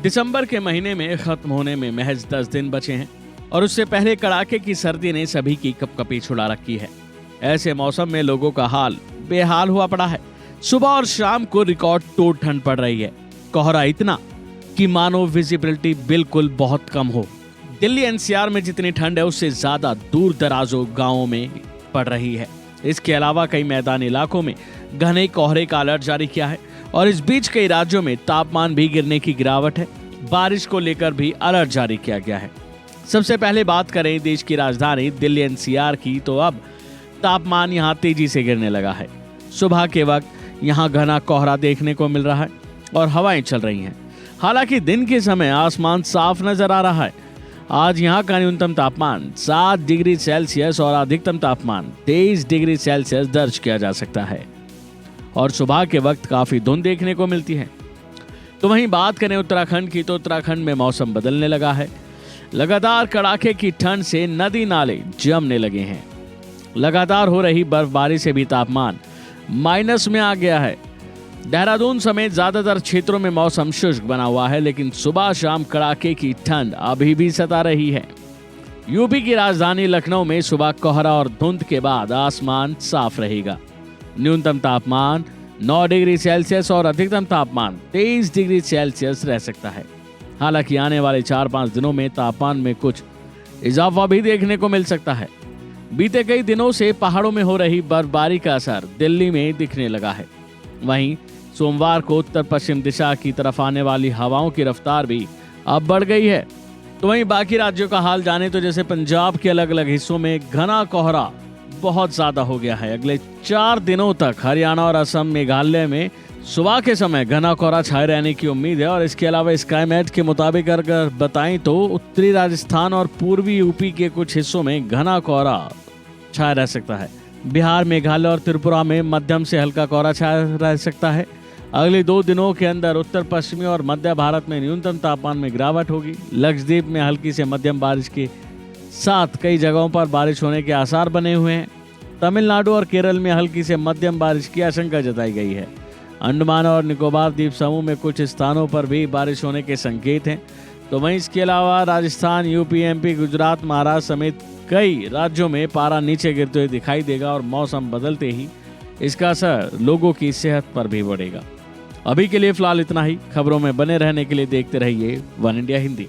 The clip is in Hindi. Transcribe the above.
दिसंबर के महीने में खत्म होने में महज 10 दिन बचे हैं और उससे पहले कड़ाके की सर्दी ने सभी की कपकपी छुड़ा रखी है। ऐसे मौसम में लोगों का हाल बेहाल हुआ पड़ा है। सुबह और शाम को रिकॉर्ड तोड़ ठंड पड़ रही है। कोहरा इतना कि मानो विजिबिलिटी बिल्कुल बहुत कम हो। दिल्ली एनसीआर में जितनी ठंड है उससे ज्यादा दूर दराजों गाँवों में पड़ रही है। इसके अलावा कई मैदानी इलाकों में घने कोहरे का अलर्ट जारी किया है और इस बीच कई राज्यों में तापमान भी गिरने की गिरावट है। बारिश को लेकर भी अलर्ट जारी किया गया है। सबसे पहले बात करें देश की राजधानी दिल्ली एनसीआर की, तो अब तापमान यहां तेजी से गिरने लगा है। सुबह के वक्त यहां घना कोहरा देखने को मिल रहा है और हवाएं चल रही हैं। हालांकि दिन के समय आसमान साफ नजर आ रहा है। आज यहाँ का न्यूनतम तापमान 7 डिग्री सेल्सियस और अधिकतम तापमान 23 डिग्री सेल्सियस दर्ज किया जा सकता है और सुबह के वक्त काफी धुंध देखने को मिलती है। तो वहीं बात करें उत्तराखंड की, तो उत्तराखंड में मौसम बदलने लगा है। लगातार कड़ाके की ठंड से नदी नाले जमने लगे हैं। लगातार हो रही बर्फबारी से भी तापमान माइनस में आ गया है। देहरादून समेत ज्यादातर क्षेत्रों में मौसम शुष्क बना हुआ है, लेकिन सुबह शाम कड़ाके की ठंड अभी भी सता रही है। यूपी की राजधानी लखनऊ में सुबह कोहरा और धुंध के बाद आसमान साफ रहेगा। न्यूनतम तापमान 9 डिग्री सेल्सियस और अधिकतम तापमान 23 डिग्री सेल्सियस रह सकता है। हालांकि आने वाले 4-5 दिनों में तापमान में कुछ इजाफा भी देखने को मिल सकता है। बीते कई दिनों से पहाड़ों में हो रही बर्फबारी का असर दिल्ली में दिखने लगा है। वहीं सोमवार को उत्तर पश्चिम दिशा की तरफ आने वाली हवाओं की रफ्तार भी अब बढ़ गई है। तो वहीं बाकी राज्यों का हाल जाने, तो जैसे पंजाब के अलग अलग हिस्सों में घना कोहरा बहुत ज्यादा हो गया है। अगले 4 दिनों तक हरियाणा और असम, मेघालय में सुबह के समय घना कोहरा छाए रहने की उम्मीद है। और इसके अलावा स्काईमेट के मुताबिक अगर बताएं तो उत्तरी राजस्थान और पूर्वी यूपी के कुछ हिस्सों में घना कोहरा छाया रह सकता है। बिहार, मेघालय और त्रिपुरा में मध्यम से हल्का कोहरा छाया रह सकता है। अगले 2 दिनों के अंदर उत्तर पश्चिमी और मध्य भारत में न्यूनतम तापमान में गिरावट होगी। लक्षद्वीप में हल्की से मध्यम बारिश के साथ कई जगहों पर बारिश होने के आसार बने हुए हैं। तमिलनाडु और केरल में हल्की से मध्यम बारिश की आशंका जताई गई है। अंडमान और निकोबार द्वीप समूह में कुछ स्थानों पर भी बारिश होने के संकेत हैं। तो वहीं इसके अलावा राजस्थान, यूपी, एमपी, गुजरात, महाराष्ट्र समेत कई राज्यों में पारा नीचे गिरते हुए दिखाई देगा और मौसम बदलते ही इसका असर लोगों की सेहत पर भी बढ़ेगा। अभी के लिए फिलहाल इतना ही। खबरों में बने रहने के लिए देखते रहिए वन इंडिया हिंदी।